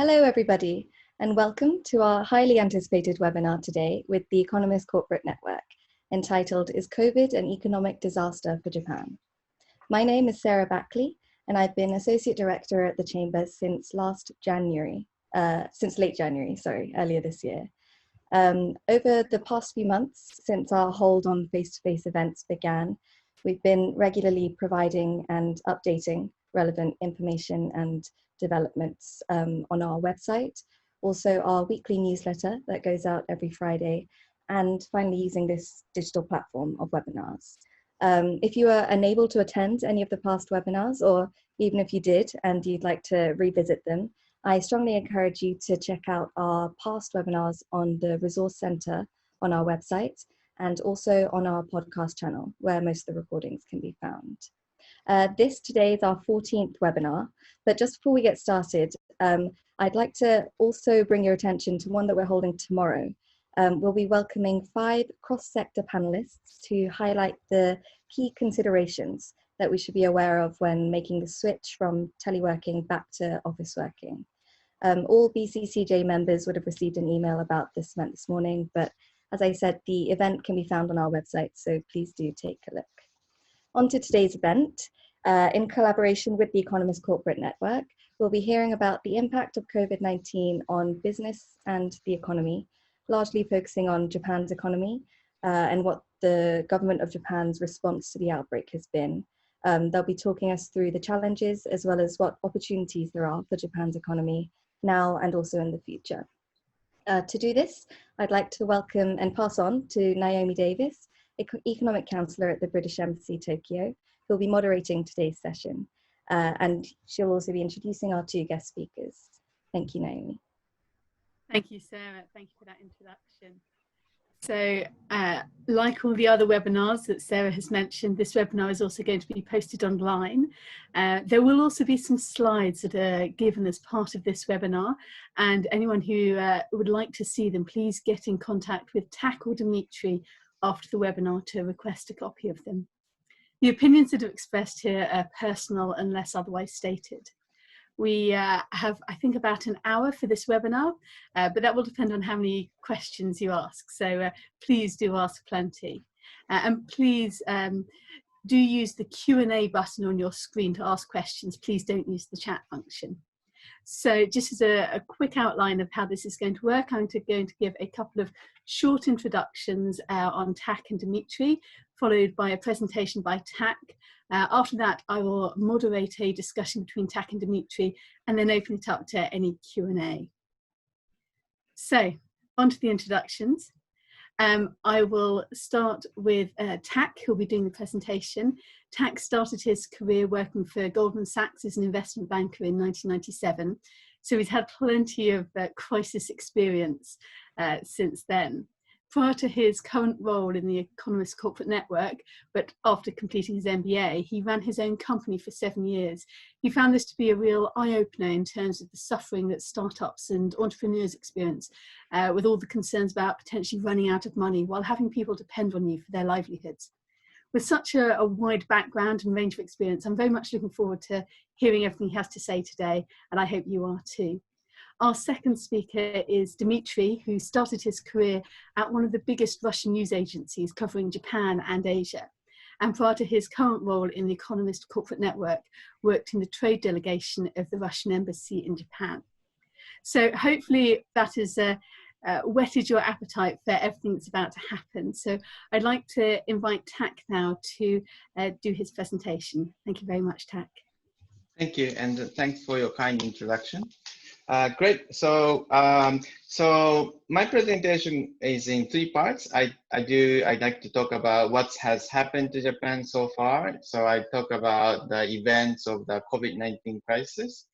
Hello, everybody, and welcome to our highly anticipated webinar today with the Economist Corporate Network, entitled Is COVID an Economic Disaster for Japan? My name is Sarah Backley, and I've been Associate Director at the Chamber since late January, earlier this year. Over the past few months, since our hold on face-to-face events began, we've been regularly providing and updating relevant information and developments on our website, also our weekly newsletter that goes out every Friday, and finally using this digital platform of webinars. If you are unable to attend any of the past webinars, or even if you did and you'd like to revisit them, I strongly encourage you to check out our past webinars on the Resource Center on our website and also on our podcast channel, where most of the recordings can be found. This today is our 14th webinar, but just before we get started, I'd like to also bring your attention to one that we're holding tomorrow. We'll be welcoming 5 cross-sector panelists to highlight the key considerations that we should be aware of when making the switch from teleworking back to office working. All BCCJ members would have received an email about this event this morning, but as I said, the event can be found on our website, so please do take a look. On to today's event. In collaboration with the Economist Corporate Network, we'll be hearing about the impact of COVID-19 on business and the economy, largely focusing on Japan's economy and what the government of Japan's response to the outbreak has been. They'll be talking us through the challenges as well as what opportunities there are for Japan's economy now and also in the future. To do this, I'd like to welcome and pass on to Naomi Davies, Economic Counsellor at the British Embassy, Tokyo, who'll be moderating today's session. And she'll also be introducing our 2 guest speakers. Thank you, Naomi. Thank you, Sarah. Thank you for that introduction. So, like all the other webinars that Sarah has mentioned, this webinar is also going to be posted online. There will also be some slides that are given as part of this webinar, and anyone who would like to see them, please get in contact with Tak or Dimitry after the webinar to request a copy of them. The opinions that are expressed here are personal unless otherwise stated. We have, I think, about an hour for this webinar, but that will depend on how many questions you ask. So please do ask plenty. And please do use the Q&A button on your screen to ask questions. Please don't use the chat function. So just as a quick outline of how this is going to work, I'm going to give a couple of short introductions on Tak and Dimitry, followed by a presentation by Tak. After that, I will moderate a discussion between Tak and Dimitry and then open it up to any Q&A. So, on to the introductions. I will start with Tak, who'll be doing the presentation. Tak started his career working for Goldman Sachs as an investment banker in 1997, so he's had plenty of crisis experience since then. Prior to his current role in the Economist Corporate Network, but after completing his MBA, he ran his own company for 7 years. He found this to be a real eye-opener in terms of the suffering that startups and entrepreneurs experience, with all the concerns about potentially running out of money while having people depend on you for their livelihoods. With such a wide background and range of experience, I'm very much looking forward to hearing everything he has to say today, and I hope you are too. Our second speaker is Dimitry, who started his career at one of the biggest Russian news agencies covering Japan and Asia. And prior to his current role in the Economist Corporate Network, worked in the trade delegation of the Russian embassy in Japan. So hopefully that has whetted your appetite for everything that's about to happen. So I'd like to invite Tak now to do his presentation. Thank you very much, Tak. Thank you, and thanks for your kind introduction. Great. So, my presentation is in 3 parts. I'd like to talk about what has happened to Japan so far. So I talk about the events of the COVID-19 crisis,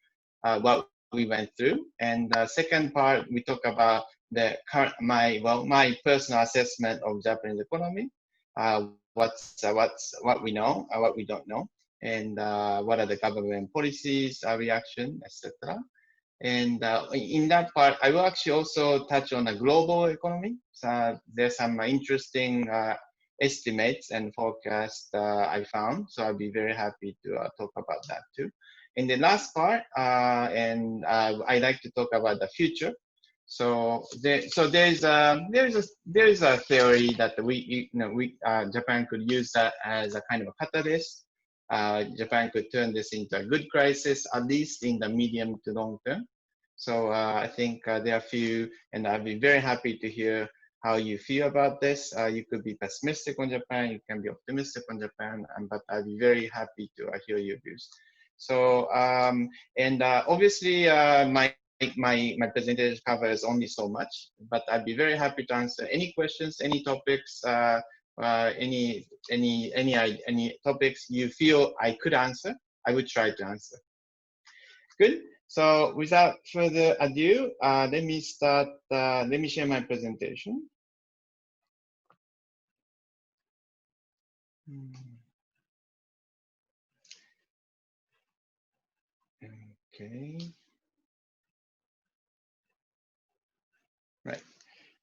what we went through, and the second part we talk about the current my personal assessment of Japanese economy, what we know, what we don't know, and what are the government policies, reaction, etc. And in that part, I will actually also touch on a global economy. So there's some interesting estimates and forecasts I found. So I'll be very happy to talk about that too. In the last part, I like to talk about the future. So there's a theory that Japan could use that as a kind of a catalyst. Japan could turn this into a good crisis, at least in the medium to long term. So I think there are a few, and I'd be very happy to hear how you feel about this. You could be pessimistic on Japan, you can be optimistic on Japan, but I'd be very happy to hear your views. So obviously my presentation covers only so much, but I'd be very happy to answer any questions, any topics, any topics you feel I could answer. I would try to answer. Good. So without further ado, let me start. Let me share my presentation. Okay. Right.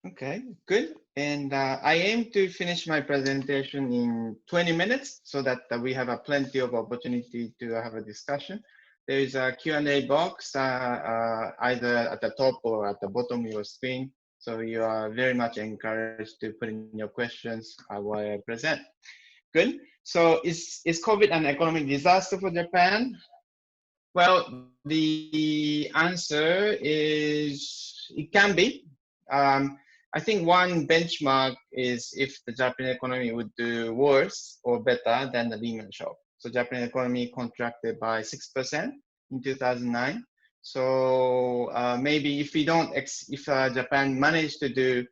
Okay, good. And I aim to finish my presentation in 20 minutes so that we have plenty of opportunity to have a discussion. There is a Q&A box either at the top or at the bottom of your screen. So you are very much encouraged to put in your questions while I present. Good. So is COVID an economic disaster for Japan? Well, the answer is it can be. I think one benchmark is if the Japanese economy would do worse or better than the Lehman shock. So Japanese economy contracted by 6% in 2009. So maybe if Japan managed to do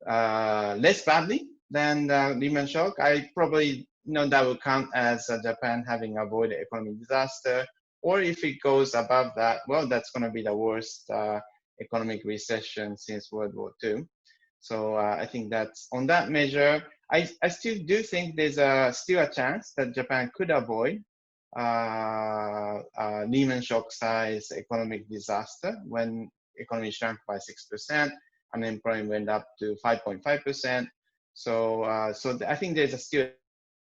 less badly than the Lehman shock, I probably that would count as Japan having avoided economic disaster. Or if it goes above that, well, that's going to be the worst economic recession since World War II. So I think that's on that measure. I still do think there's still a chance that Japan could avoid Lehman shock size economic disaster when economy shrank by 6%, unemployment went up to 5.5%. So I think there's still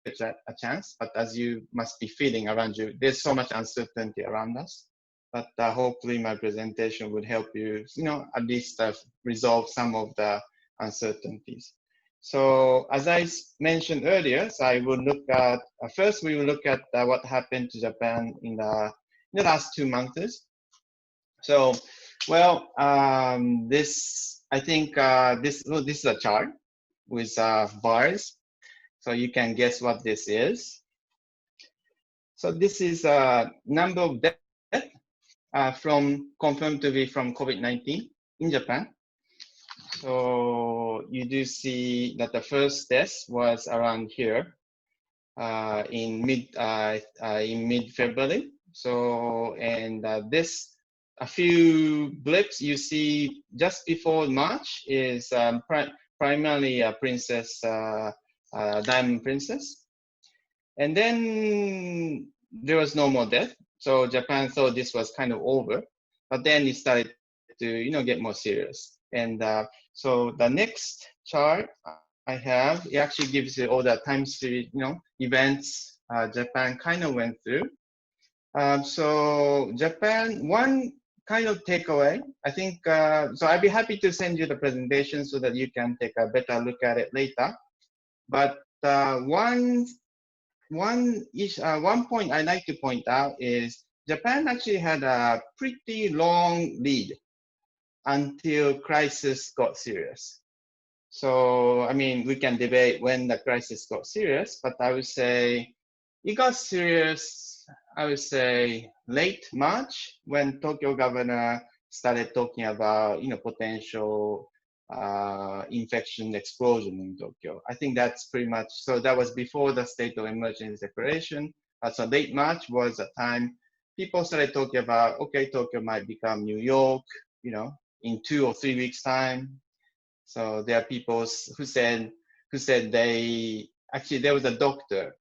a chance, but as you must be feeling around you, there's so much uncertainty around us. But hopefully my presentation would help you, at least resolve some of the uncertainties. So as I mentioned earlier, so I will look at, first we will look at what happened to Japan in the last 2 months. So, well, this is a chart with bars. So you can guess what this is. So this is a number of deaths confirmed to be from COVID-19 in Japan. So you do see that the first death was around here in mid-February. So a few blips you see just before March is primarily a princess. Diamond Princess, and then there was no more death. So Japan thought this was kind of over, but then it started to get more serious. And so the next chart I have, it actually gives you all the time series events Japan kind of went through. So Japan, one kind of takeaway, I think. So I'd be happy to send you the presentation so that you can take a better look at it later. But one point I like to point out is Japan actually had a pretty long lead until crisis got serious. So I mean, we can debate when the crisis got serious, but I would say it got serious. I would say late March when Tokyo governor started talking about potential infection explosion in Tokyo. I think that's pretty much, so that was before the state of emergency declaration. So late March was a time people started talking about, okay, Tokyo might become New York, in 2 or 3 weeks time. So there are people who said there was a doctor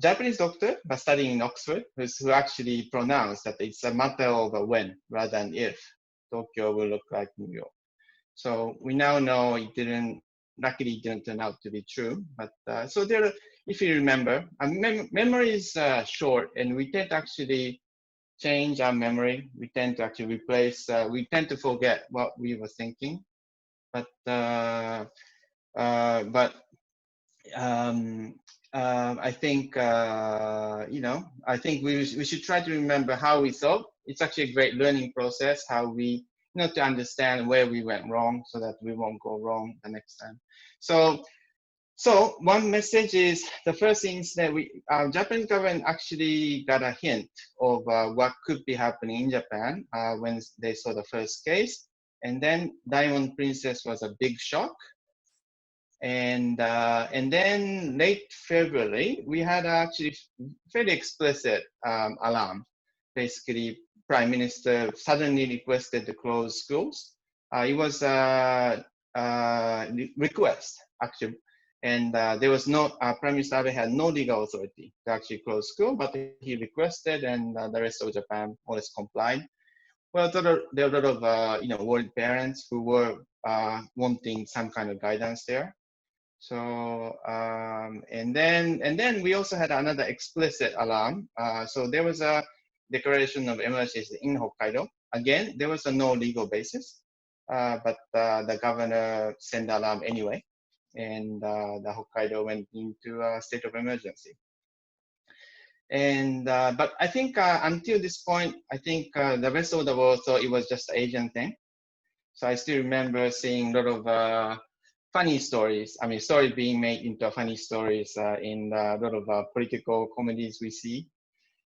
Japanese doctor, but studying in Oxford, who actually pronounced that it's a matter of when rather than if Tokyo will look like New York. So we now know it didn't luckily didn't turn out to be true. But so there, if you remember, memory is short, and we tend to actually change our memory. We tend to actually replace. We tend to forget what we were thinking. But I think I think we should try to remember how we thought. It's actually a great learning process. How we to understand where we went wrong, so that we won't go wrong the next time. So one message is, the first thing is that Japanese government actually got a hint of what could be happening in Japan when they saw the first case, and then Diamond Princess was a big shock. And then late February, we had actually very explicit alarm. Basically, Prime Minister suddenly requested to close schools. It was a request, actually. And there was no, Prime Minister Abe had no legal authority to actually close school, but he requested, and the rest of Japan more or less complied. Well, there were a lot of worried parents who were wanting some kind of guidance there. So and then we also had another explicit alarm. So there was a declaration of emergency in Hokkaido. Again, there was no legal basis, but the governor sent the alarm anyway, and the Hokkaido went into a state of emergency. And but I think until this point, I think the rest of the world thought it was just an Asian thing. So I still remember seeing a lot of funny stories. I mean, stories being made into funny stories in a lot of political comedies we see.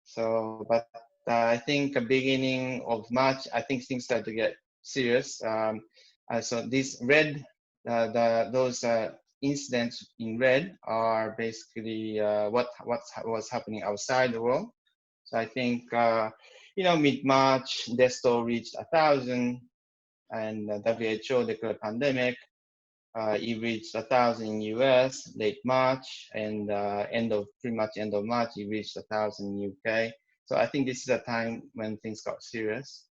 So, but I think the beginning of March, I think things started to get serious. So these red, those incidents in red are basically what's happening outside the world. So I think mid-March, death toll reached 1,000, and WHO declared pandemic. It reached 1,000 in US late March, and pretty much end of March, it reached 1,000 in UK. So I think this is a time when things got serious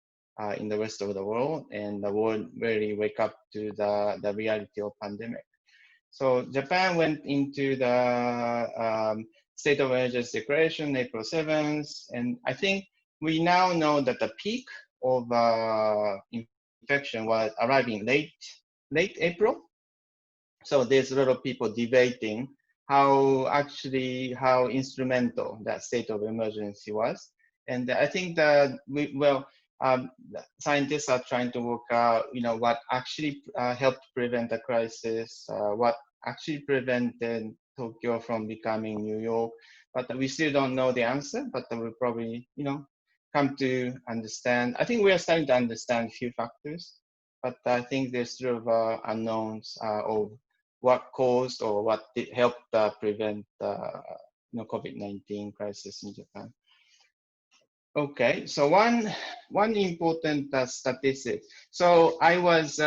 in the rest of the world, and the world really wake up to the reality of pandemic. So Japan went into the state of emergency declaration April 7th, and I think we now know that the peak of infection was arriving late April. So there's a lot of people debating how instrumental that state of emergency was. And I think that scientists are trying to work out, what actually helped prevent the crisis, what actually prevented Tokyo from becoming New York. But we still don't know the answer, but we'll probably, come to understand. I think we are starting to understand a few factors, but I think there's sort of unknowns of what caused or what helped prevent COVID-19 crisis in Japan. Okay, so one important statistic. So I was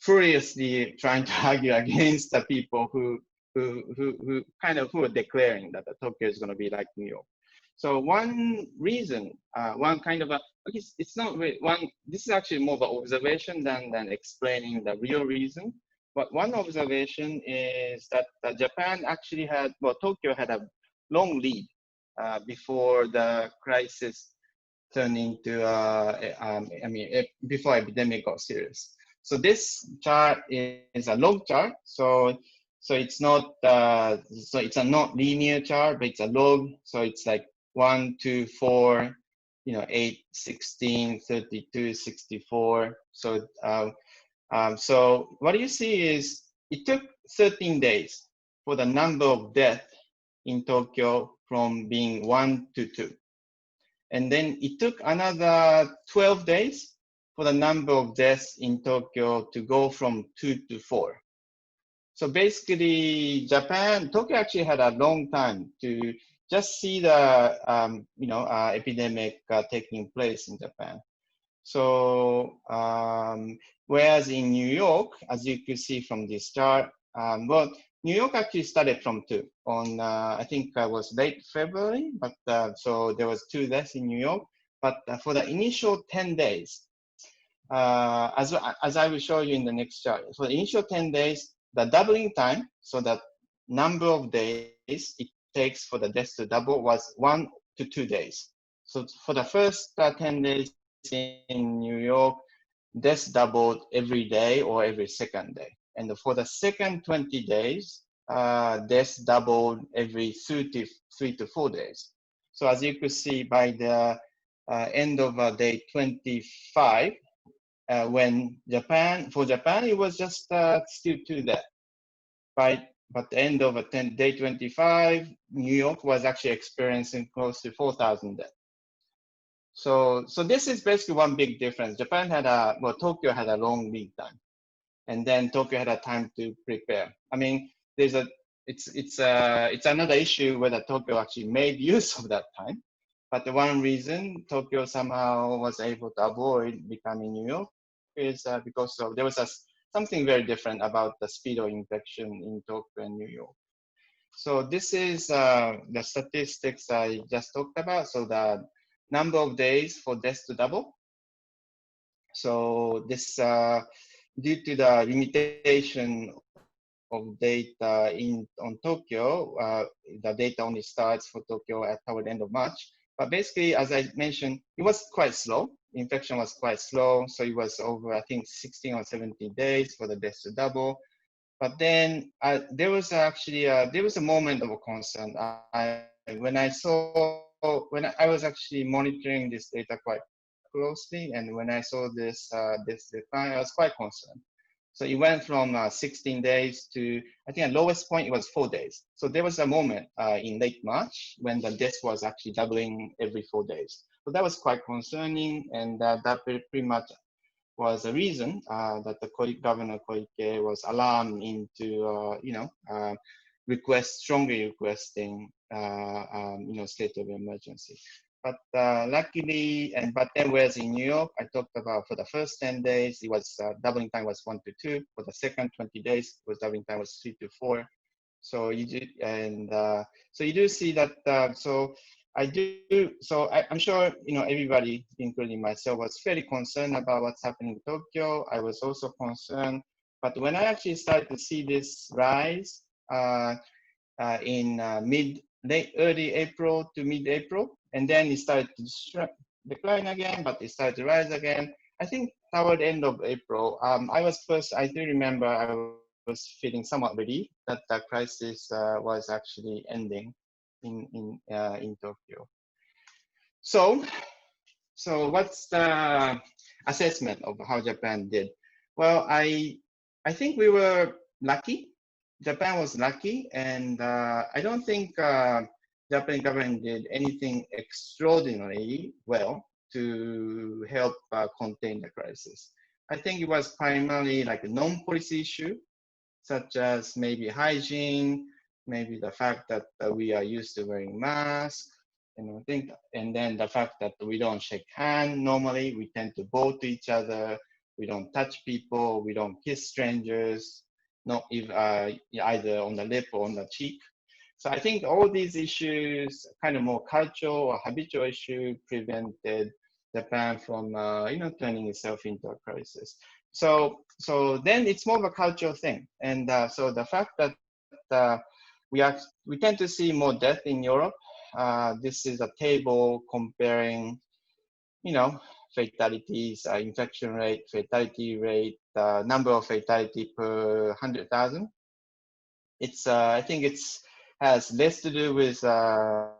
furiously trying to argue against the people who were declaring that Tokyo is going to be like New York. So one reason, it's not really one. This is actually more of an observation than explaining the real reason. But one observation is that Japan actually Tokyo had a long lead before the crisis turned into, before epidemic got serious. So this chart is a log chart. So it's not, so it's a not linear chart, but it's a log. So it's like 1, 2, 4, 8, 16, 32, 64. So so what you see is it took 13 days for the number of deaths in Tokyo from being 1 to 2. And then it took another 12 days for the number of deaths in Tokyo to go from 2 to 4. So basically, Tokyo actually had a long time to just see the epidemic taking place in Japan. So whereas in New York, as you can see from this chart, New York actually started from 2 on, I think it was late February, but so there was 2 deaths in New York. But for the initial 10 days, as I will show you in the next chart, for the initial 10 days, the doubling time, so that number of days it takes for the deaths to double was 1 to 2 days. So for the first 10 days in New York, deaths doubled every day or every second day. And for the second 20 days, deaths doubled every 3 to 4 days. So as you could see, by the end of day 25, when for Japan, it was just still 2 deaths. But the end of day 25, New York was actually experiencing close to 4,000 deaths. So this is basically one big difference. Japan had Tokyo had a long lead time, and then Tokyo had a time to prepare. I mean, it's another issue whether Tokyo actually made use of that time. But the one reason Tokyo somehow was able to avoid becoming New York is because there was something very different about the speed of infection in Tokyo and New York. So this is the statistics I just talked about. So the number of days for deaths to double. So this, due to the limitation of data on Tokyo, the data only starts for Tokyo toward the end of March. But basically, as I mentioned, it was quite slow. Infection was quite slow. So it was over, I think, 16 or 17 days for the deaths to double. But then there was actually, there was a moment of concern. When I was actually monitoring this data quite closely, and when I saw this decline, I was quite concerned. So it went from 16 days to, I think the lowest point, it was 4 days. So there was a moment in late March when the death was actually doubling every 4 days. So that was quite concerning, and that pretty much was a reason that the Governor Koike was alarmed into, strongly requesting, state of emergency. But luckily, but then whereas in New York, I talked about for the first 10 days, it was doubling time was 1 to 2. For the second 20 days, was doubling time was 3 to 4. So you do, and so you do see that. I'm sure everybody, including myself, was fairly concerned about what's happening in Tokyo. I was also concerned, but when I actually started to see this rise in early April to mid-April, and then it started to decline again, but it started to rise again. I think toward the end of April, I do remember I was feeling somewhat relieved that the crisis was actually ending in Tokyo. So what's the assessment of how Japan did? Well, I think we were lucky. Japan was lucky, and I don't think Japanese government did anything extraordinarily well to help contain the crisis. I think it was primarily like a non-policy issue, such as maybe hygiene, maybe the fact that we are used to wearing masks, and then the fact that we don't shake hands normally, we tend to bow to each other, we don't touch people, we don't kiss strangers, not if, either on the lip or on the cheek. So I think all these issues, kind of more cultural or habitual issue, prevented Japan from turning itself into a crisis. So then it's more of a cultural thing, and so the fact that we tend to see more death in Europe. This is a table comparing, fatalities, infection rate, fatality rate, number of fatality per 100,000. It's I think has less to do with so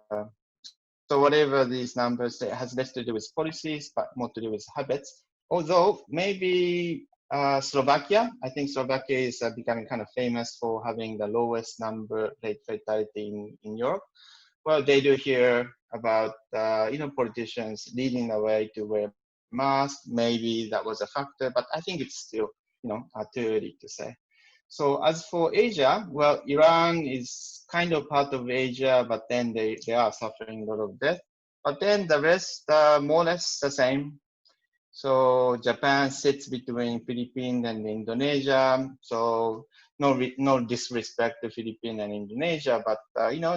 whatever these numbers say, has less to do with policies, but more to do with habits. Although maybe Slovakia, I think Slovakia is becoming kind of famous for having the lowest number rate fatality in Europe. Well, they do hear about politicians leading the way to wear masks. Maybe that was a factor, but I think it's still too early to say. So as for Asia, well, Iran is kind of part of Asia, but then they are suffering a lot of death. But then the rest more or less the same. So Japan sits between Philippines and Indonesia. So no disrespect to Philippines and Indonesia, but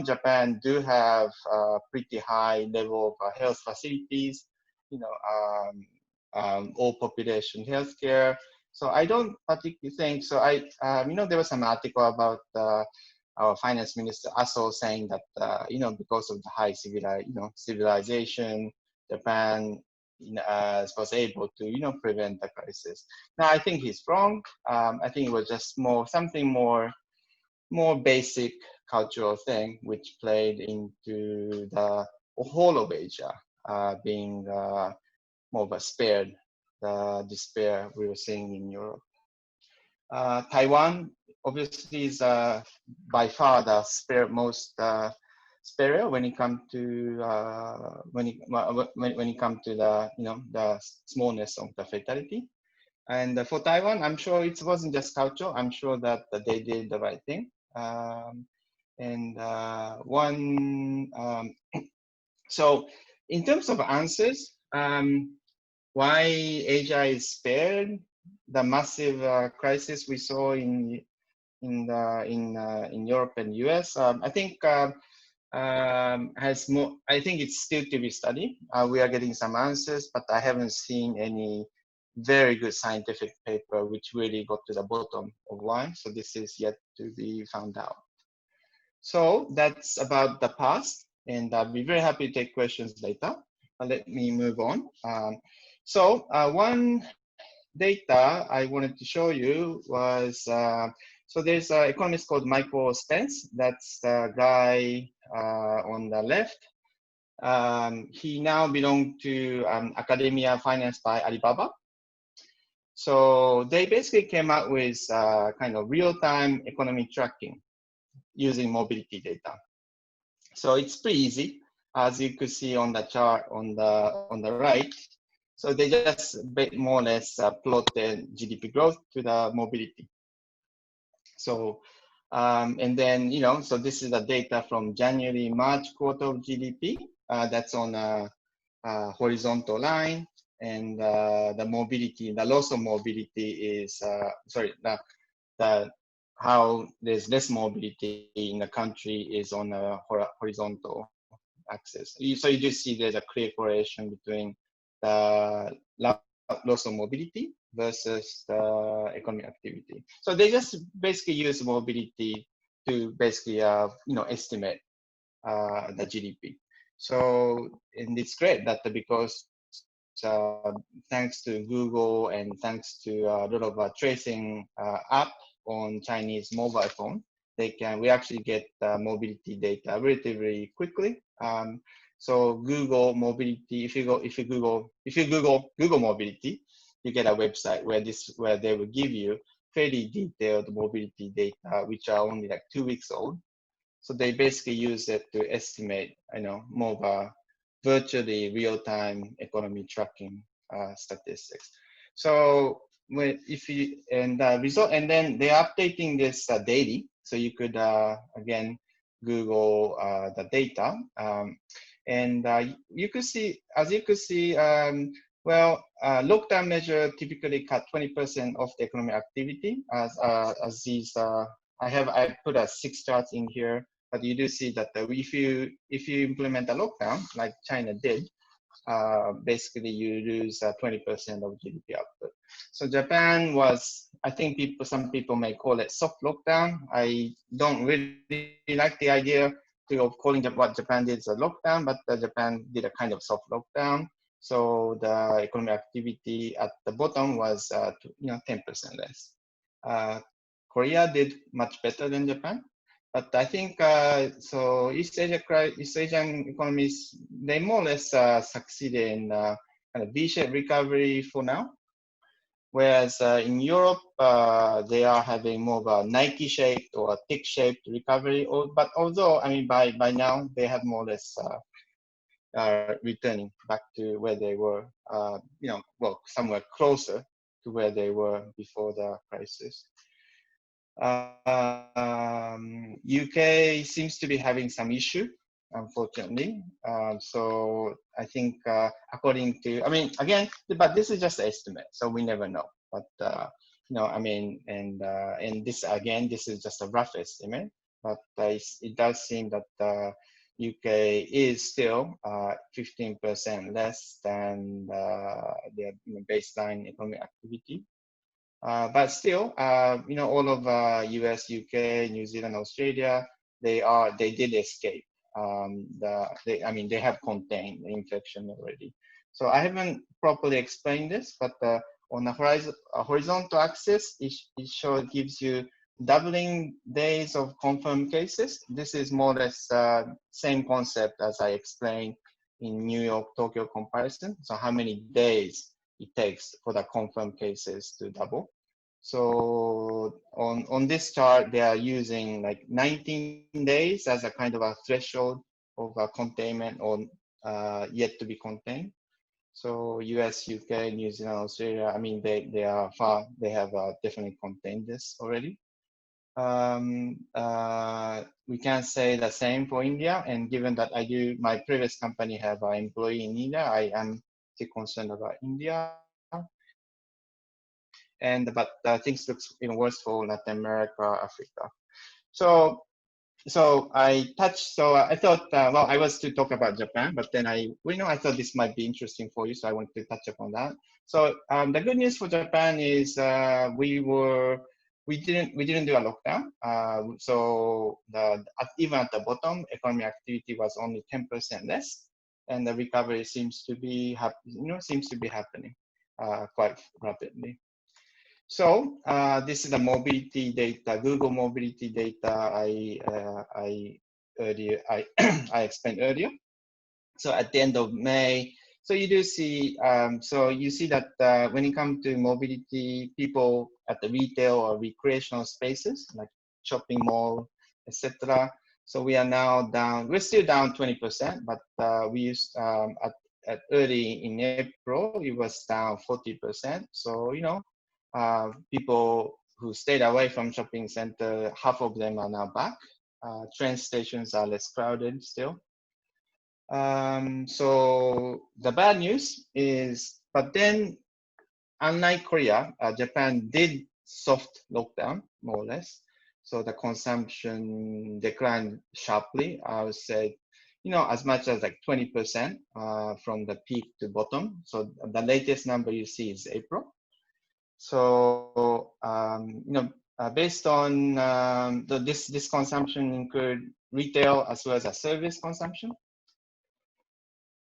Japan do have a pretty high level of health facilities, all population healthcare. So I don't particularly think, so there was some article about our finance minister Aso saying that, because of the high civilization, Japan was able to, prevent the crisis. Now, I think he's wrong. I think it was just something more basic cultural thing, which played into the whole of Asia being more of a spared the despair we were seeing in Europe. Taiwan obviously is by far the most spare when it comes to when it comes to the the smallness of the fatality. And for Taiwan, I'm sure it wasn't just culture. I'm sure that they did the right thing. So in terms of answers, why Asia is spared the massive crisis we saw in Europe and US, I think has more. I think it's still to be studied. We are getting some answers, but I haven't seen any very good scientific paper which really got to the bottom of why. So this is yet to be found out. So that's about the past, and I'll be very happy to take questions later. Let me move on. So one data I wanted to show you was, so there's an economist called Michael Spence. That's the guy on the left. He now belongs to academia financed by Alibaba. So they basically came out with kind of real-time economy tracking using mobility data. So it's pretty easy, as you could see on the chart on the right. So they just more or less plot the GDP growth to the mobility. So and then so this is the data from January March quarter of GDP. That's on a horizontal line. And the mobility, the loss of mobility is, how there's less mobility in the country is on a horizontal axis. So you just see there's a clear correlation between the loss of mobility versus the economic activity. So they just basically use mobility to basically, estimate the GDP. So, and it's great that because thanks to Google and thanks to a lot of tracing app on Chinese mobile phone, we actually get mobility data relatively quickly. So Google mobility, if you Google mobility, you get a website where they will give you fairly detailed mobility data, which are only like 2 weeks old. So they basically use it to estimate, more of a virtually real-time economy tracking statistics. So and then they're updating this daily. So you could again Google the data, and you could see, lockdown measure typically cut 20% of the economic activity. As these, I put 6 charts in here. But you do see that if you implement a lockdown like China did, basically you lose 20% of GDP output. So Japan was, I think some people may call it soft lockdown. I don't really like the idea of calling what Japan did as a lockdown, but Japan did a kind of soft lockdown. So the economic activity at the bottom was 10% less. Korea did much better than Japan. But I think, so East Asian economies, they more or less succeeded in kind of V-shaped recovery for now. Whereas in Europe, they are having more of a Nike-shaped or a tick-shaped recovery. But although, by now, they have more or less returning back to where they were, somewhere closer to where they were before the crisis. UK seems to be having some issue, unfortunately. So I think according to, again, but this is just an estimate, so we never know. But and this is just a rough estimate. But it does seem that UK is still 15% less than their baseline economic activity. But still, all of US, UK, New Zealand, Australia, they did escape. They have contained the infection already. So I haven't properly explained this, but on the horizontal axis, it gives you doubling days of confirmed cases. This is more or less same concept as I explained in New York, Tokyo comparison. So how many days it takes for the confirmed cases to double. So on this chart, they are using like 19 days as a kind of a threshold of a containment or yet to be contained. So US, UK, New Zealand, Australia, I mean, they are far, they have definitely contained this already. We can say the same for India, and given that my previous company have an employee in India, I am still concerned about India. But things look even worse for Latin America, Africa. So I thought, well, I was to talk about Japan, but then I thought this might be interesting for you, so I wanted to touch upon that. So the good news for Japan is we didn't do a lockdown. So even at the bottom, economic activity was only 10% less, and the recovery seems to be happening quite rapidly. So this is the mobility data, Google mobility data I explained earlier. So at the end of May, so you do see, you see that when it comes to mobility, people at the retail or recreational spaces like shopping mall, etc. So we are now down. We're still down 20%, but we used at early in April it was down 40%. So people who stayed away from shopping center, half of them are now back. Train stations are less crowded still. So the bad news is, but then unlike Korea, Japan did soft lockdown more or less. So the consumption declined sharply. I would say, as much as like 20% from the peak to bottom. So the latest number you see is April. So, based on this consumption include retail as well as a service consumption.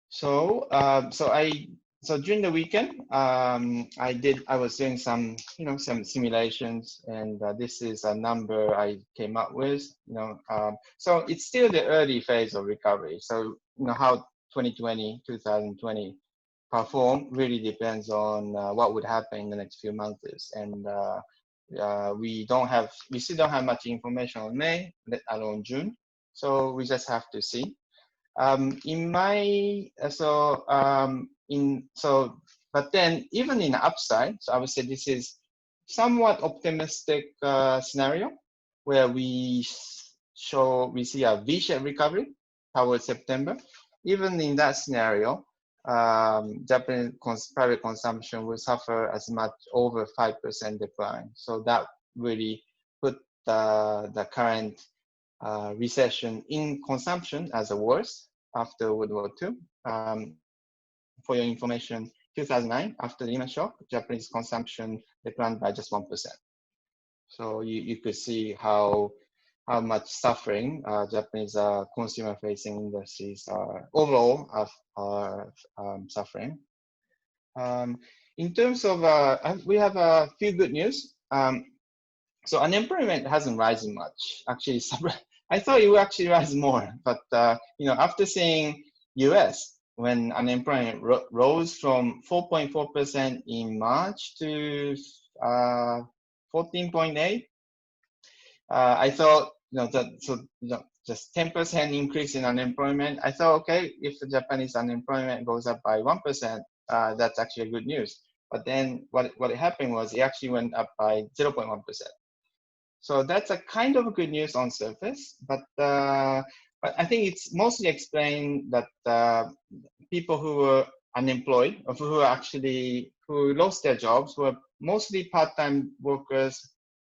So, so during the weekend, I was doing some simulations, and this is a number I came up with. So it's still the early phase of recovery. So how 2020 perform really depends on what would happen in the next few months, and we still don't have much information on May, let alone June. So we just have to see. But then even in the upside, so I would say this is somewhat optimistic scenario where we see a V-shaped recovery towards September. Even in that scenario, Japanese private consumption will suffer as much over 5% decline. So that really put the current recession in consumption as the worst after World War II. For your information, 2009, after the Lehman shock, Japanese consumption declined by just 1%. So you could see how much suffering Japanese consumer-facing industries overall are suffering. In terms of, we have a few good news. So unemployment hasn't risen much. Actually, I thought it would actually rise more, but after seeing US, when unemployment rose from 4.4% in March to 14.8, I thought just 10% increase in unemployment. I thought, okay, if the Japanese unemployment goes up by 1%, that's actually good news. But then what happened was it actually went up by 0.1%. So that's a kind of a good news on surface, but I think it's mostly explained that people who were unemployed, or who lost their jobs, were mostly part-time workers,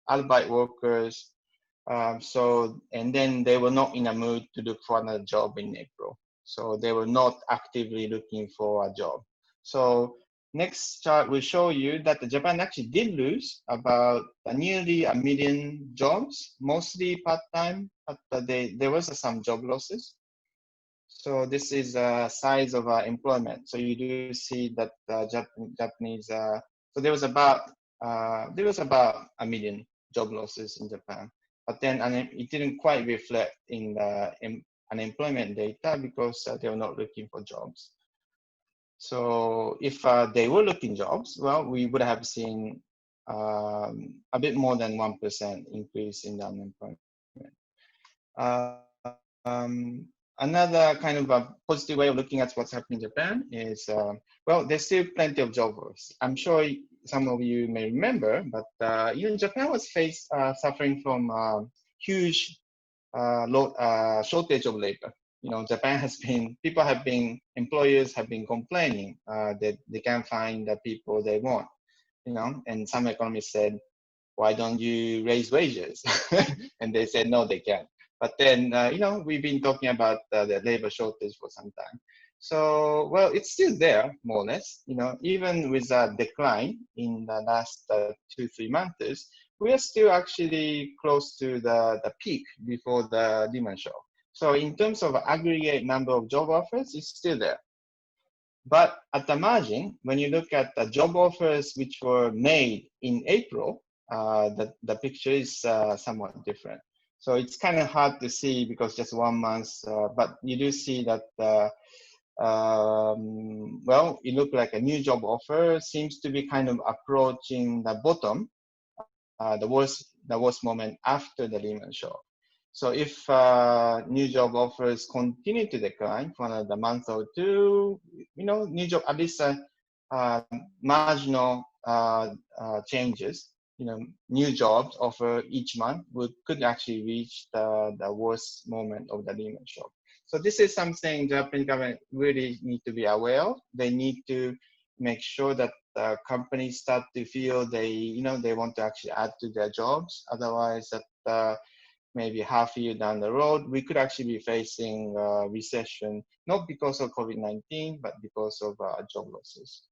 albeit workers. And then they were not in a mood to look for another job in April. So they were not actively looking for a job. So next chart will show you that Japan actually did lose about nearly 1 million jobs, mostly part-time, but there was some job losses. So this is a size of employment. So you do see that Japanese. So there was about 1 million job losses in Japan, but then it didn't quite reflect in the unemployment data because they were not looking for jobs. So if they were looking jobs, well, we would have seen a bit more than 1% increase in the unemployment. Another kind of a positive way of looking at what's happening in Japan is, well, there's still plenty of job growth. I'm sure some of you may remember, but even Japan was suffering from huge shortage of labor. You know, Japan has been, employers have been complaining that they can't find the people they want, you know, and some economists said, why don't you raise wages? And they said, no, they can't. But then, you know, we've been talking about the labor shortage for some time. So, well, it's still there, more or less, you know, even with a decline in the last 2-3 months, we are still actually close to the peak before the Lehman shock. So in terms of aggregate number of job offers, it's still there. But at the margin, when you look at the job offers which were made in April, the picture is somewhat different. So it's kind of hard to see because just 1 month, but you do see that, well, it looked like a new job offer seems to be kind of approaching the bottom, the worst moment after the Lehman shock. So if new job offers continue to decline for another month or two, you know, new job, at least marginal changes, you know, new jobs offer each month could actually reach the worst moment of the Lehman shock. So this is something the Japanese government really need to be aware of. They need to make sure that companies start to feel they want to actually add to their jobs. Otherwise, that maybe half a year down the road, we could actually be facing recession, not because of COVID-19, but because of job losses.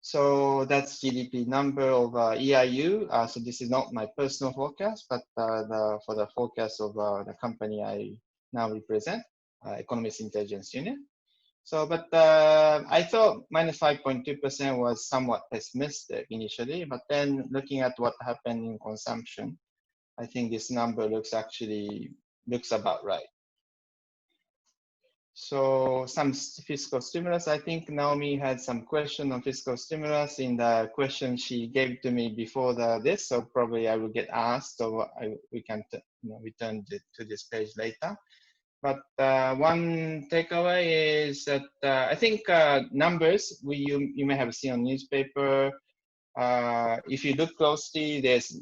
So that's GDP number of EIU. So this is not my personal forecast, but for the forecast of the company I now represent, Economist Intelligence Unit. So, but I thought minus 5.2% was somewhat pessimistic initially, but then looking at what happened in consumption, I think this number looks about right. So some fiscal stimulus. I think Naomi had some question on fiscal stimulus in the question she gave to me before this. So probably I will get asked, so we can return to this page later. But one takeaway is that I think numbers you may have seen on newspaper. If you look closely, there's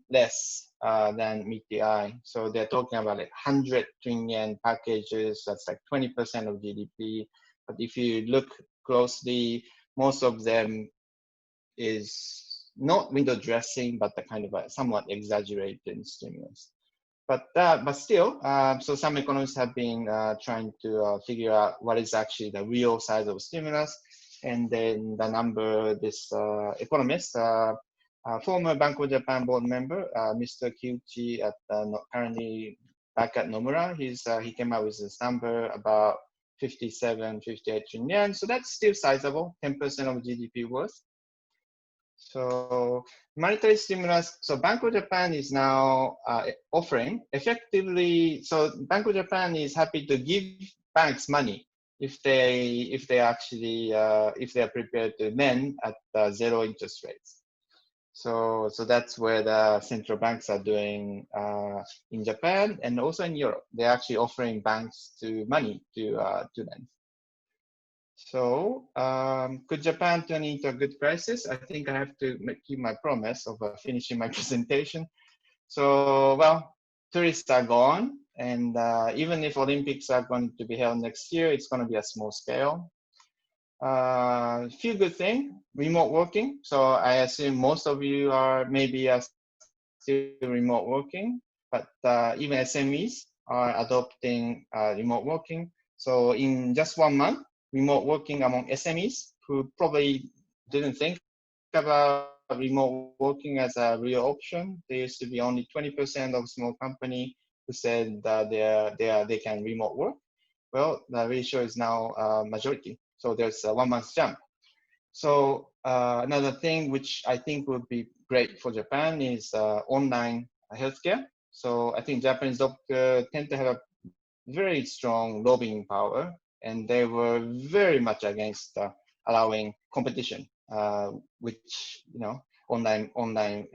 less than meet the eye. So they're talking about like 100 trillion packages. That's like 20% of GDP. But if you look closely, most of them is not window dressing, but the kind of a somewhat exaggerated stimulus. But still, so some economists have been trying to figure out what is actually the real size of stimulus. And then the number, this economist, former Bank of Japan board member, Mr. Kiuchi, currently back at Nomura, he came out with this number about 58 trillion. So that's still sizable, 10% of GDP worth. So monetary stimulus, so Bank of Japan is now offering effectively, so Bank of Japan is happy to give banks money if they are prepared to lend at 0 interest rates. So that's where the central banks are doing in Japan and also in Europe. They're actually offering banks money to lend. So could Japan turn into a good crisis? I think I have to keep my promise of finishing my presentation. So, well, tourists are gone. And even if Olympics are going to be held next year, it's going to be a small scale. Few good things, remote working. So I assume most of you are still remote working, but even SMEs are adopting remote working. So in just 1 month, remote working among SMEs who probably didn't think about remote working as a real option. There used to be only 20% of small company who said that they can remote work. Well, the ratio is now majority. So there's a 1 month jump. So another thing which I think would be great for Japan is online healthcare. So I think Japanese doctors tend to have a very strong lobbying power, and they were very much against allowing competition, which online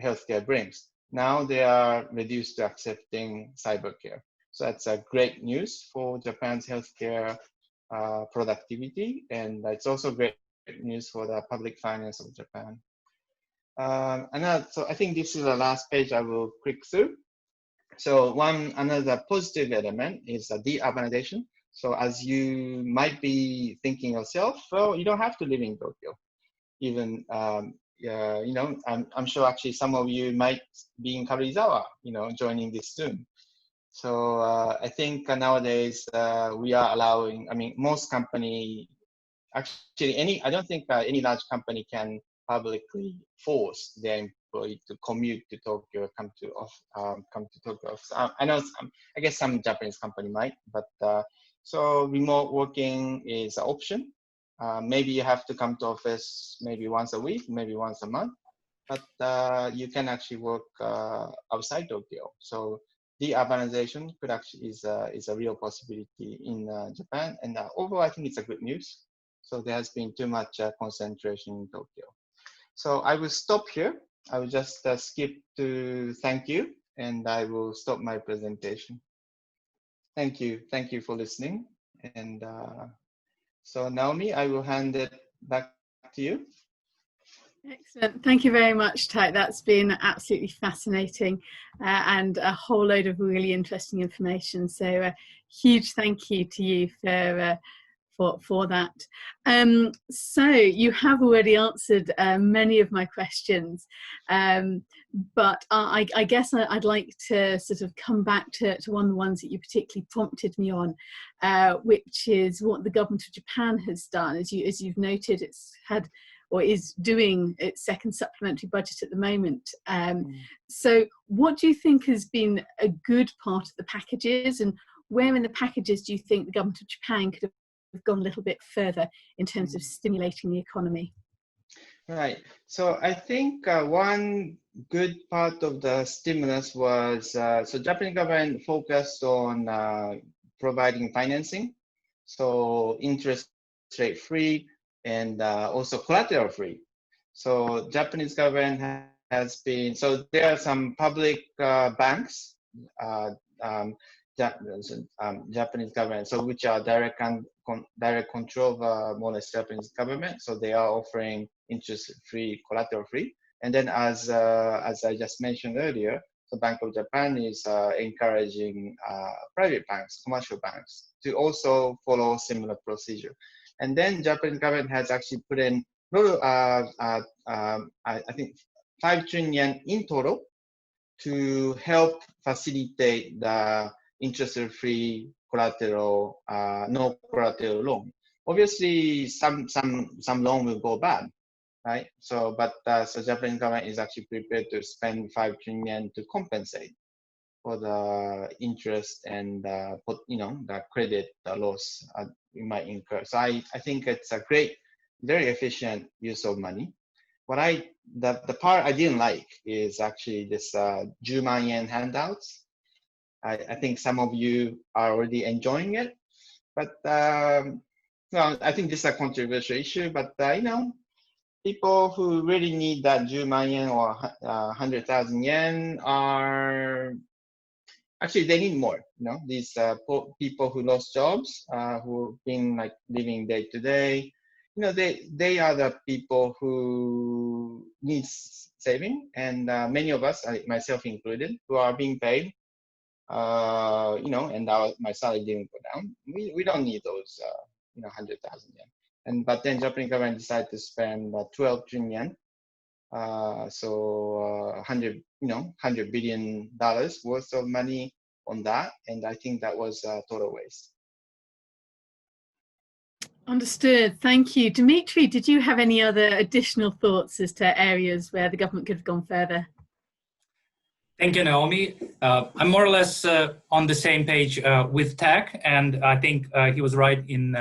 healthcare brings. Now they are reduced to accepting cybercare. So that's a great news for Japan's healthcare productivity, and it's also great news for the public finance of Japan. So I think this is the last page I will click through. So another positive element is de-urbanization. So as you might be thinking yourself, well, you don't have to live in Tokyo. Even I'm sure actually some of you might be in Karuizawa, joining this Zoom. So I think nowadays we are allowing. I mean, most company actually I don't think any large company can publicly force their employee to commute to Tokyo, come to Tokyo. I guess some Japanese company might, but so remote working is an option. Maybe you have to come to office maybe once a week, maybe once a month, but you can actually work outside Tokyo. So de-urbanization could actually is a real possibility in Japan, and overall I think it's a good news. So there has been too much concentration in Tokyo. So I will stop here. I will just skip to thank you, and I will stop my presentation. Thank you. Thank you for listening. And so Naomi, I will hand it back to you. Excellent. Thank you very much, Tak. That's been absolutely fascinating and a whole load of really interesting information. So huge thank you to you for that. So you have already answered many of my questions, but I guess I'd like to sort of come back to one of the ones that you particularly prompted me on, which is what the government of Japan has done. As you've noted, it's had or is doing its second supplementary budget at the moment. So what do you think has been a good part of the packages, and where in the packages do you think the government of Japan could have gone a little bit further in terms of stimulating the economy? Right. So I think one good part of the stimulus was, so Japanese government focused on providing financing, so interest rate free and also collateral free. So Japanese government has been, so there are some public banks, Japanese government, so which are direct control of more or less Japanese government. So they are offering interest-free, collateral-free. And then as I just mentioned earlier, the Bank of Japan is encouraging private banks, commercial banks, to also follow similar procedure. And then Japanese government has actually put in, I think 5 trillion yen in total to help facilitate the interest-free collateral, no collateral loan. Obviously, some loan will go bad, right? So, but so Japanese government is actually prepared to spend 5 trillion yen to compensate for the interest and the credit loss we might incur. So I think it's a great, very efficient use of money. What the part I didn't like is actually this 10 man yen handouts. I think some of you are already enjoying it, but well, I think this is a controversial issue. But people who really need that 10 man yen or 100,000 yen are actually they need more. These people who lost jobs, who've been like living day to day. They are the people who need saving, and many of us, myself included, who are being paid, and my salary didn't go down. We don't need those, 100,000 yen. But then Japanese government decided to spend 12 trillion yen, so $100 billion worth of money on that, and I think that was a total waste. Understood. Thank you. Dimitry, did you have any other additional thoughts as to areas where the government could have gone further? Thank you, Naomi. I'm more or less on the same page with Tak, and I think he was right in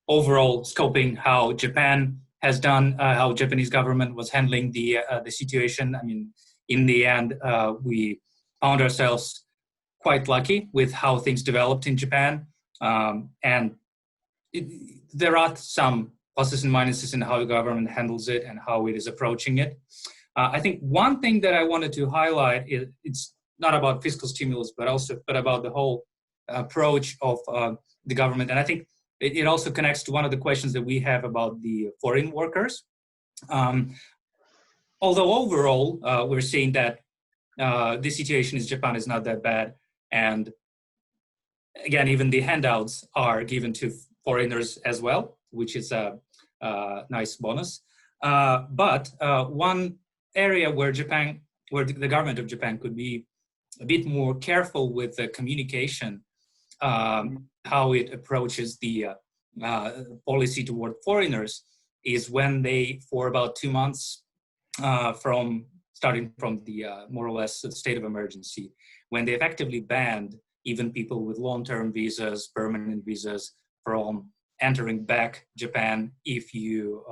overall scoping how Japan has done, how Japanese government was handling the situation. I mean, in the end, we found ourselves quite lucky with how things developed in Japan, and there are some pluses and minuses in how the government handles it and how it is approaching it. I think one thing that I wanted to highlight is it's not about fiscal stimulus, but about the whole approach of the government. And I think it also connects to one of the questions that we have about the foreign workers. Although overall, we're seeing that the situation in Japan is not that bad. And again, even the handouts are given to foreigners as well, which is a nice bonus. But one area where the government of Japan could be a bit more careful with the communication, how it approaches the policy toward foreigners, is when they, for about 2 months, starting from the more or less state of emergency, when they effectively banned even people with long-term visas, permanent visas, from entering back Japan if you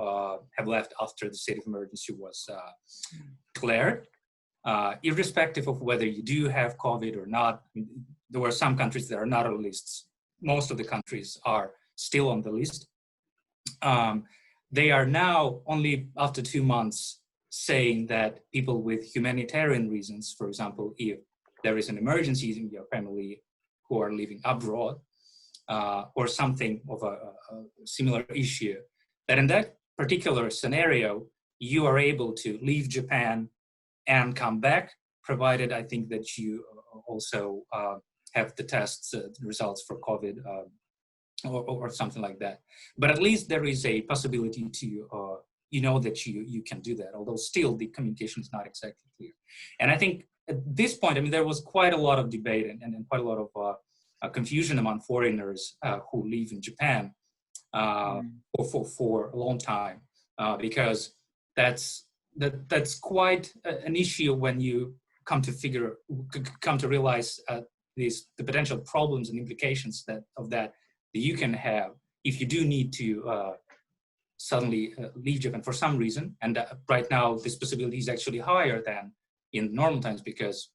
have left after the state of emergency was declared, irrespective of whether you do have COVID or not. There were some countries that are not on the lists. Most of the countries are still on the list. They are now, only after 2 months, saying that people with humanitarian reasons, for example, if there is an emergency in your family who are living abroad, or something of a similar issue, that in that particular scenario, you are able to leave Japan and come back, provided I think that you also have the tests, results for COVID, or something like that. But at least there is a possibility to, that you can do that, although still the communication is not exactly clear. And I think at this point, I mean, there was quite a lot of debate and quite a lot of confusion among foreigners who live in Japan for a long time, because that's quite an issue when you come to realize the potential problems and implications that you can have if you do need to suddenly leave Japan for some reason. And right now, this possibility is actually higher than in normal times, because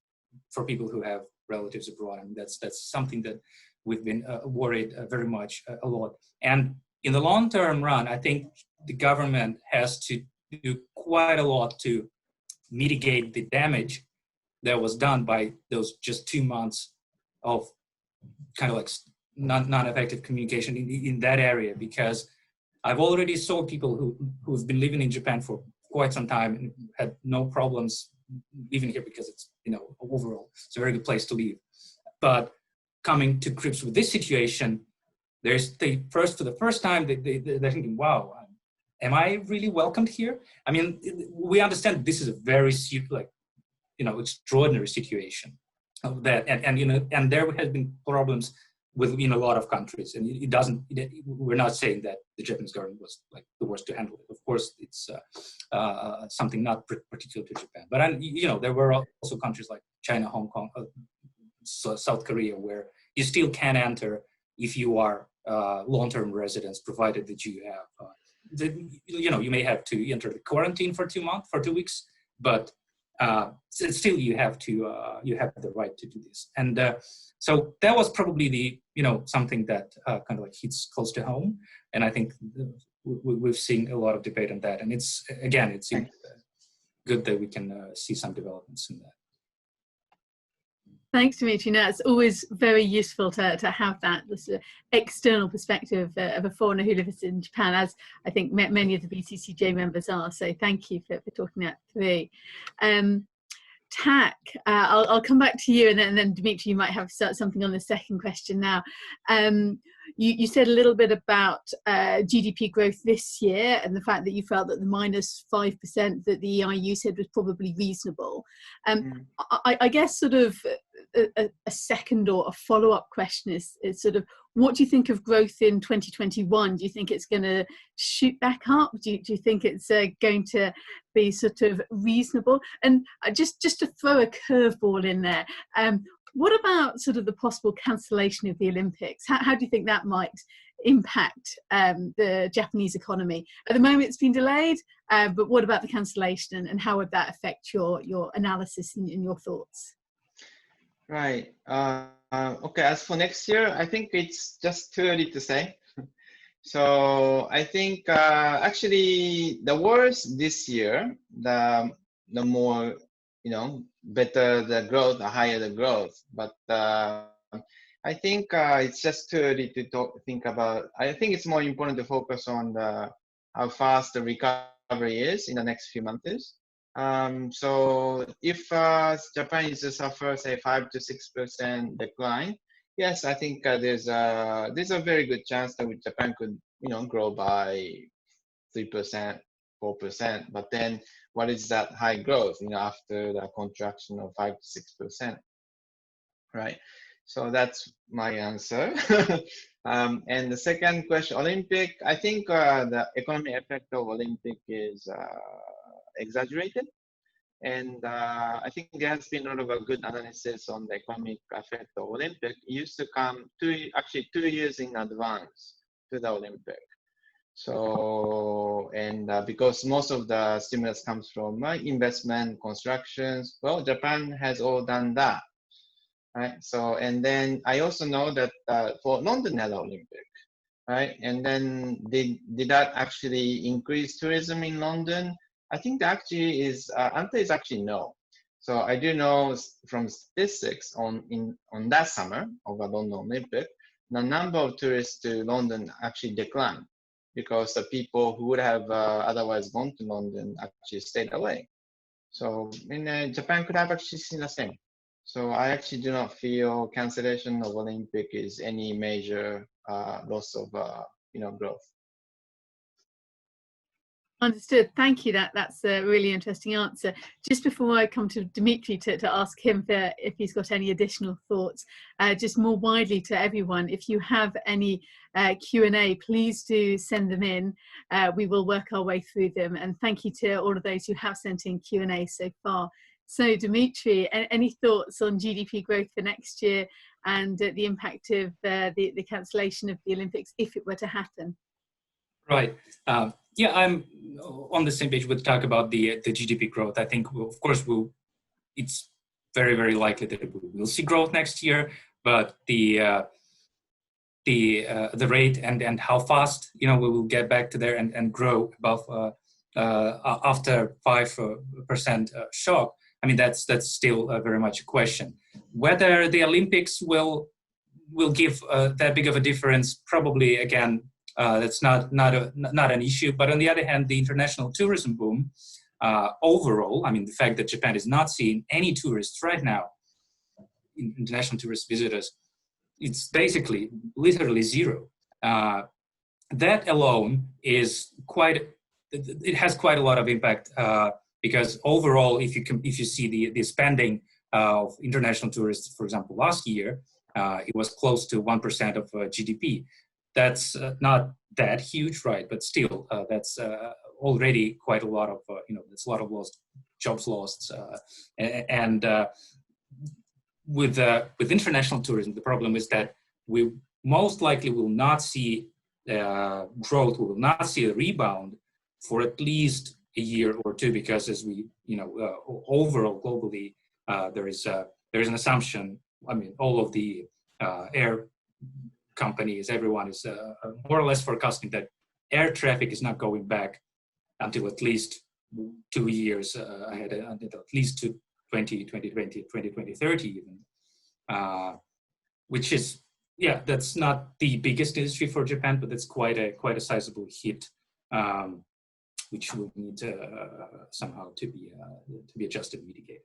for people who have relatives abroad, and that's something that we've been worried very much a lot. And in the long-term run, I think the government has to do quite a lot to mitigate the damage that was done by those just 2 months of kind of like non-effective communication in that area, because I've already saw people who've been living in Japan for quite some time and had no problems living here, because it's, overall, it's a very good place to live. But coming to grips with this situation, for the first time, they're thinking, wow, am I really welcomed here? I mean, we understand this is a very, extraordinary situation of that. And there has been problems within a lot of countries. And we're not saying that the Japanese government was like the worst to handle it. Of course, it's something not particular to Japan. But, there were also countries like China, Hong Kong, South Korea, where you still can enter if you are long-term residents, provided that you have, you may have to enter the quarantine for 2 weeks, but still you have the right to do this. And so that was probably the, something that kind of like hits close to home. And I think we've seen a lot of debate on that. And it's good that we can see some developments in that. Thanks, Dimitry. No, it's always very useful to have this external perspective of a foreigner who lives in Japan, as I think many of the BCCJ members are. So thank you for talking that through. Tak, I'll come back to you, and then Dimitry, you might have something on the second question now. You said a little bit about GDP growth this year and the fact that you felt that the -5% that the EIU said was probably reasonable. I guess sort of a second or a follow-up question is sort of, what do you think of growth in 2021? Do you think it's going to shoot back up? Do you think it's going to be sort of reasonable? And just to throw a curveball in there, what about sort of the possible cancellation of the Olympics? How do you think that might impact the Japanese economy? At the moment it's been delayed, but what about the cancellation, and how would that affect your analysis and your thoughts? Right. Okay, as for next year, I think it's just too early to say. So I think actually the worse this year, the more, better the growth, the higher the growth. But I think it's just too early to think about. I think it's more important to focus on how fast the recovery is in the next few months. So if Japan is to suffer, say, 5 to 6% decline, yes, I think there's a very good chance that Japan could, grow by 3%, 4%. But then, what is that high growth, after the contraction of 5 to 6%, right? So that's my answer. And the second question, Olympic, I think the economic effect of Olympic is exaggerated. And I think there has been a lot of good analysis on the economic effect of Olympic. It used to come 2 years in advance to the Olympic. So, and because most of the stimulus comes from investment, constructions, well, Japan has all done that, right? So, and then I also know that for London had Olympic, right? And then did that actually increase tourism in London? I think that actually is, answer is actually no. So I do know from statistics on that summer of the London Olympic, the number of tourists to London actually declined, because the people who would have otherwise gone to London actually stayed away. So in Japan could have actually seen the same. So I actually do not feel cancellation of Olympic is any major loss of growth. Understood. Thank you. That's a really interesting answer. Just before I come to Dimitry to ask him if he's got any additional thoughts, just more widely to everyone, if you have any Q&A, please do send them in. We will work our way through them. And thank you to all of those who have sent in Q&A so far. So Dimitry, any thoughts on GDP growth for next year and the impact of the cancellation of the Olympics if it were to happen? Right. Yeah, I'm on the same page with talk about the GDP growth. I think, of course, it's very, very likely that we'll see growth next year, but the rate and how fast we will get back to there and grow above after 5% shock. I mean, that's still very much a question. Whether the Olympics will give that big of a difference, probably again. That's not an issue. But on the other hand, the international tourism boom overall, I mean, the fact that Japan is not seeing any tourists right now, international tourist visitors, it's basically literally zero. That alone is it has quite a lot of impact because overall, if you see the spending of international tourists, for example, last year, it was close to 1% of GDP. That's not that huge, right? But still, that's already quite a lot of, that's a lot of jobs lost. And with international tourism, the problem is that we most likely will not see growth. We will not see a rebound for at least a year or two, because as we, overall globally, there is an assumption. I mean, all of the air companies, everyone is more or less forecasting that air traffic is not going back until at least 2 years ahead, until at least to 2030 even, which is, that's not the biggest industry for Japan, but that's quite a sizable hit, which will need somehow to be adjusted and mitigated.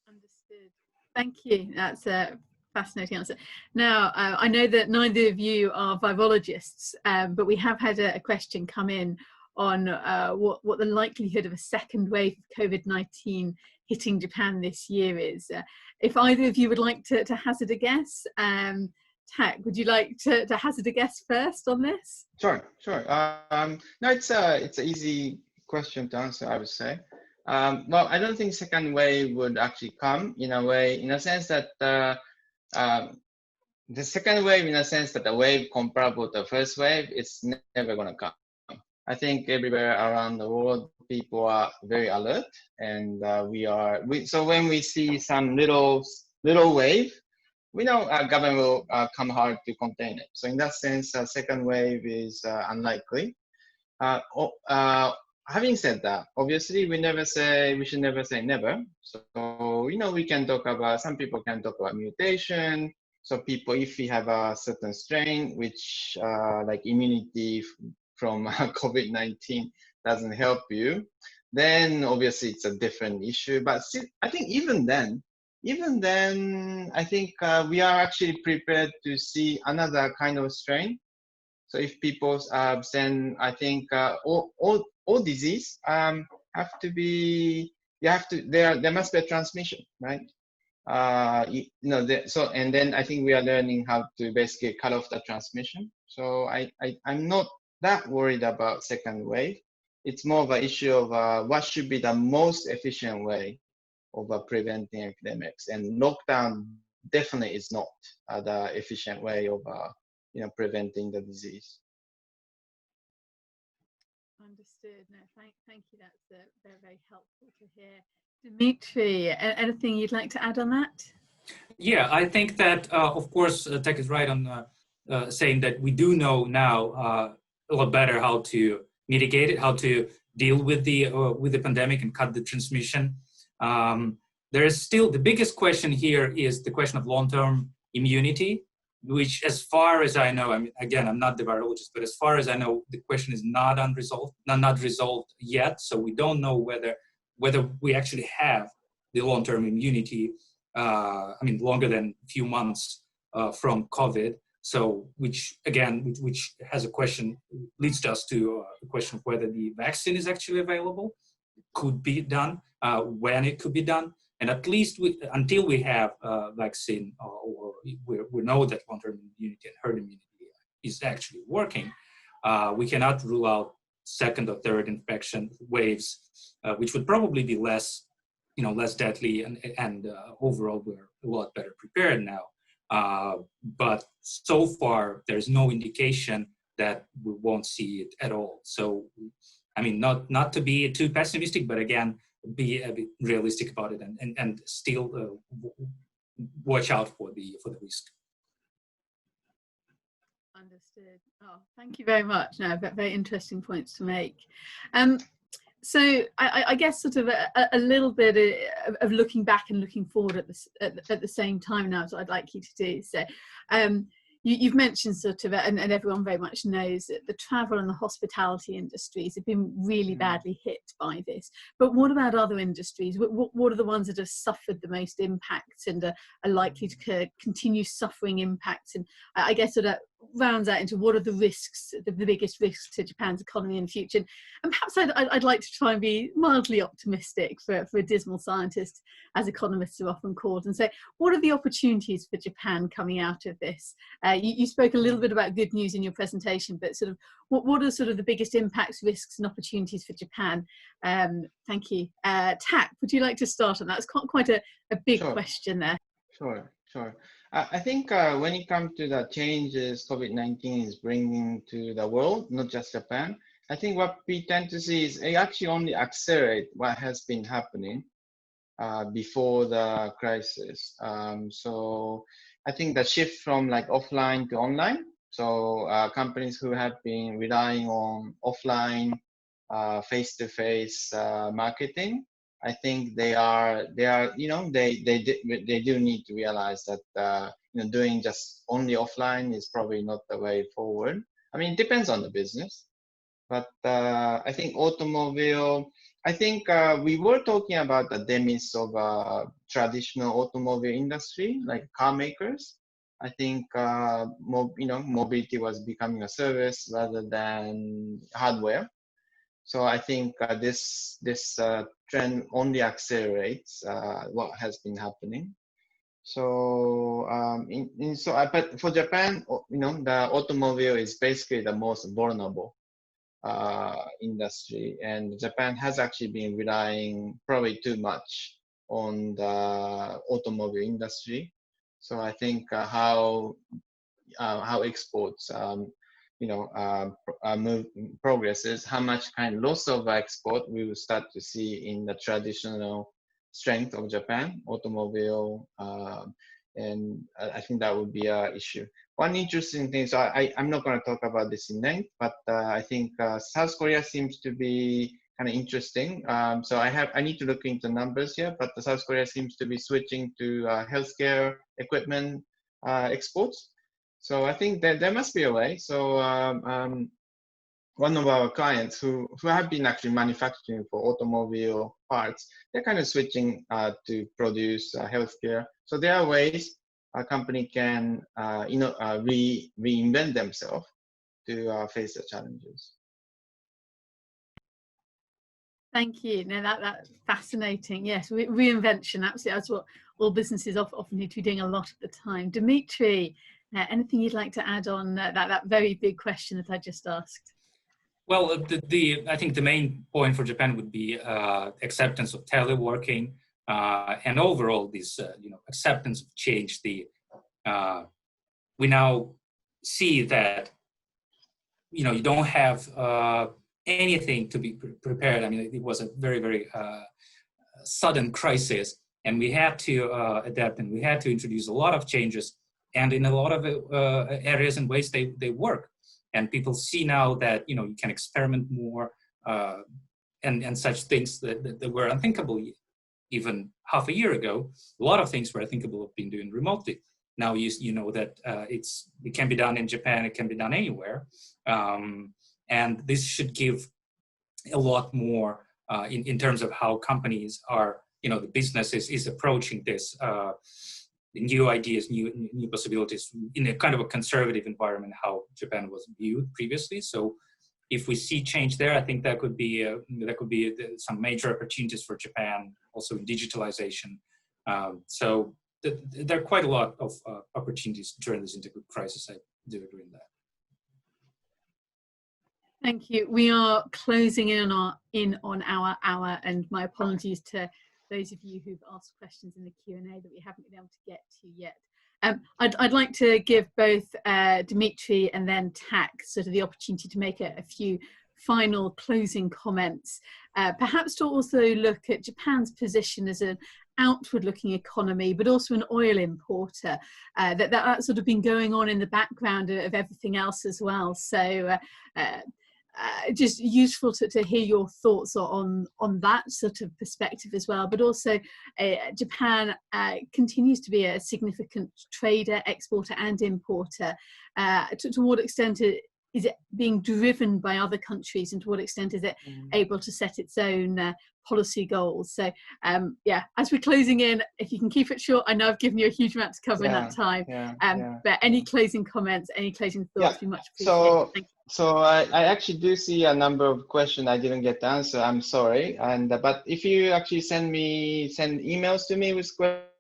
Understood. Thank you. That's a fascinating answer. Now, I know that neither of you are virologists, but we have had a question come in on what the likelihood of a second wave of COVID-19 hitting Japan this year is. If either of you would like to hazard a guess, Tak, would you like to hazard a guess first on this? Sure. No, it's an easy question to answer, I would say. Well, I don't think second wave would actually come in a sense that the second wave, in a sense that the wave comparable to the first wave, it's never going to come. I think everywhere around the world, people are very alert, and so when we see some little wave, we know our government will come hard to contain it. So in that sense, second wave is unlikely. Having said that, obviously we should never say never. So we can talk about, some people can talk about mutation. So people, if we have a certain strain, which like immunity from COVID-19 doesn't help you, then obviously it's a different issue. But still, I think even then, I think we are actually prepared to see another kind of strain. So if people then I think all disease have to be, there must be a transmission, right? So, and then I think we are learning how to basically cut off the transmission. So I'm not that worried about second wave. It's more of an issue of what should be the most efficient way of preventing epidemics, and lockdown definitely is not the efficient way of preventing the disease. Understood. No, thank you. That's very, very helpful to hear. Dimitry, anything you'd like to add on that? Yeah, I think that, of course, Tech is right on saying that we do know now a lot better how to mitigate it, how to deal with the pandemic and cut the transmission. There is still, the biggest question here is the question of long-term immunity, which, as far as I know, I mean, again, I'm not the virologist, but as far as I know, the question is not resolved yet. So we don't know whether we actually have the long-term immunity, longer than a few months from COVID. So, which has a question, leads us to the question of whether the vaccine is actually available, could be done, when it could be done. And at least until we have a vaccine, or we know that long-term immunity and herd immunity is actually working, we cannot rule out second or third infection waves, which would probably be less deadly, and overall we're a lot better prepared now. But so far, there's no indication that we won't see it at all. So, I mean, not to be too pessimistic, but again, be a bit realistic about it, and still watch out for the risk. Understood. Oh, thank you very much. No, very interesting points to make. So I guess sort of a little bit of looking back and looking forward at the same time now is what I'd like you to do. So you've mentioned sort of, and everyone very much knows that the travel and the hospitality industries have been really badly hit by this. But what about other industries? What are the ones that have suffered the most impacts and are likely to continue suffering impacts? And I guess sort of rounds out into what are the risks, the biggest risks to Japan's economy in the future. And perhaps I'd like to try and be mildly optimistic for a dismal scientist, as economists are often called, and say, what are the opportunities for Japan coming out of this? You spoke a little bit about good news in your presentation, but sort of what are sort of the biggest impacts, risks and opportunities for Japan? Thank you. Tak, would you like to start on that? It's quite a big question there. Sure. I think when it comes to the changes COVID-19 is bringing to the world, not just Japan, I think what we tend to see is it actually only accelerate what has been happening before the crisis. So I think the shift from like offline to online, so companies who have been relying on offline face-to-face marketing, I think they do need to realize that doing just only offline is probably not the way forward. I mean, it depends on the business, but I think automobile. I think we were talking about the demise of traditional automobile industry, like car makers. I think mobility was becoming a service rather than hardware. So I think this trend only accelerates what has been happening. So but for Japan, the automobile is basically the most vulnerable industry, and Japan has actually been relying probably too much on the automobile industry. So I think how exports progresses, how much kind of loss of export we will start to see in the traditional strength of Japan automobile, and I think that would be an issue. One interesting thing, so I'm not going to talk about this in length, but I think South Korea seems to be kind of interesting. So I need to look into numbers here, but the South Korea seems to be switching to healthcare equipment exports. So I think that there must be a way. So one of our clients who have been actually manufacturing for automobile parts, they're kind of switching to produce healthcare. So there are ways a company can reinvent themselves to face the challenges. Thank you. No, that's fascinating. Yes, reinvention, absolutely. That's what all businesses often need to be doing a lot of the time. Dimitry, anything you'd like to add on that very big question that I just asked? Well, I think the main point for Japan would be acceptance of teleworking and overall this acceptance of change. We now see that you don't have anything to be prepared. I mean, it was a very, very sudden crisis, and we had to adapt, and we had to introduce a lot of changes, and in a lot of areas and ways they work. And people see now that you can experiment more, and such things that were unthinkable even half a year ago. A lot of things were unthinkable of being done remotely. Now you know that it can be done in Japan, it can be done anywhere, and this should give a lot more in terms of how companies are, the business is approaching this. New ideas, new possibilities in a kind of a conservative environment, how Japan was viewed previously. So, if we see change there, I think that could be some major opportunities for Japan, also in digitalization. So, there are quite a lot of opportunities during this integrated crisis. I do agree with that. Thank you. We are closing in on our hour, and my apologies to those of you who've asked questions in the Q&A that we haven't been able to get to yet. I'd like to give both Dimitry and then Tak sort of the opportunity to make a few final closing comments, perhaps to also look at Japan's position as an outward-looking economy, but also an oil importer. That's sort of been going on in the background of everything else as well. So just useful to hear your thoughts on that sort of perspective as well. But also Japan continues to be a significant trader, exporter and importer. To what extent is it being driven by other countries, and to what extent is it able to set its own policy goals? So yeah, as we're closing in, if you can keep it short, I know I've given you a huge amount to cover in that time. But any closing comments, any closing thoughts, we much appreciate. Thank you. So I actually do see a number of questions I didn't get to answer. I'm sorry. But if you actually send emails to me with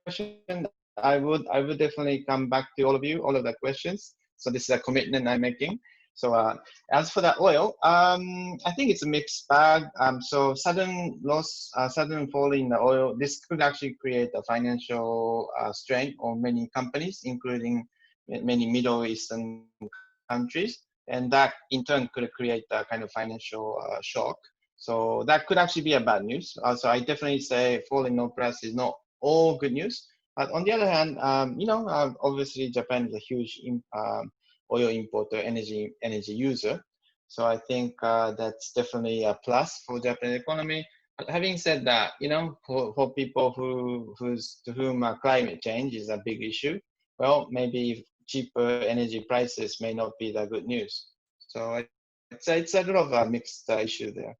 questions, I would definitely come back to all of the questions. So this is a commitment I'm making. So as for the oil, I think it's a mixed bag. So sudden fall in the oil, this could actually create a financial strain on many companies, including many Middle Eastern countries. And that in turn could create a kind of financial shock. So that could actually be a bad news. So I definitely say fall in oil price is not all good news. But on the other hand, obviously Japan is a huge oil importer, energy user. So I think that's definitely a plus for Japanese economy. But having said that, for people to whom climate change is a big issue, well, maybe cheaper energy prices may not be the good news. So it's a lot of a mixed issue there.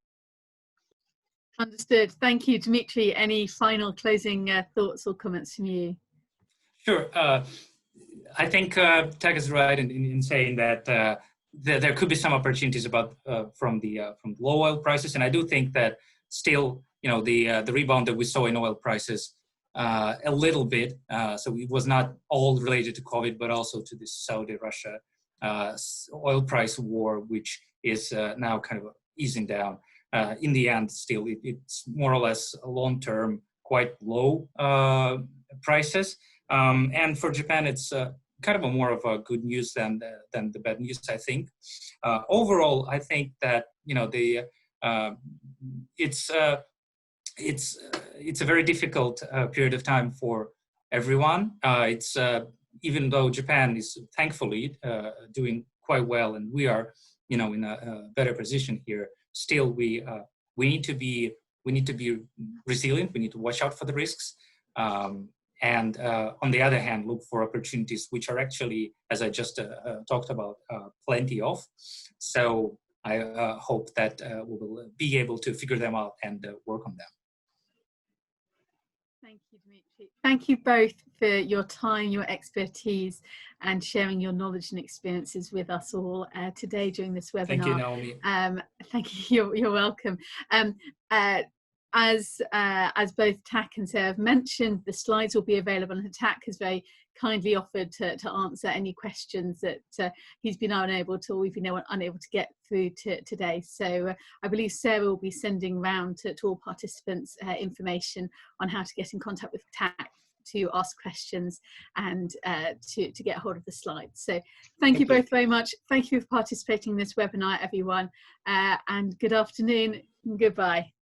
Understood. Thank you, Dimitry. Any final closing thoughts or comments from you? Sure. I think Tak is right in saying that there could be some opportunities from the low oil prices, and I do think that still, the rebound that we saw in oil prices a little bit. So it was not all related to COVID, but also to the Saudi-Russia oil price war, which is now kind of easing down. In the end, still, it's more or less a long-term, quite low prices. And for Japan, it's kind of more of a good news than the bad news, I think. Overall, I think that it's a very difficult period of time for everyone. It's even though Japan is thankfully doing quite well, and we are in a better position here. Still, we need to be resilient. We need to watch out for the risks. And on the other hand, look for opportunities, which are actually, as I just talked about, plenty of. So I hope that we will be able to figure them out and work on them. Thank you, Dimitry. Thank you both for your time, your expertise, and sharing your knowledge and experiences with us all today during this webinar. Thank you, Naomi. Thank you. You're welcome. As both Tak and Sarah have mentioned, the slides will be available, and Tak has very kindly offered to answer any questions that he's been unable to, or we've been unable to get through today. So I believe Sarah will be sending round to all participants information on how to get in contact with Tak to ask questions and to get hold of the slides. So thank you both very much. Thank you for participating in this webinar, everyone, and good afternoon and goodbye.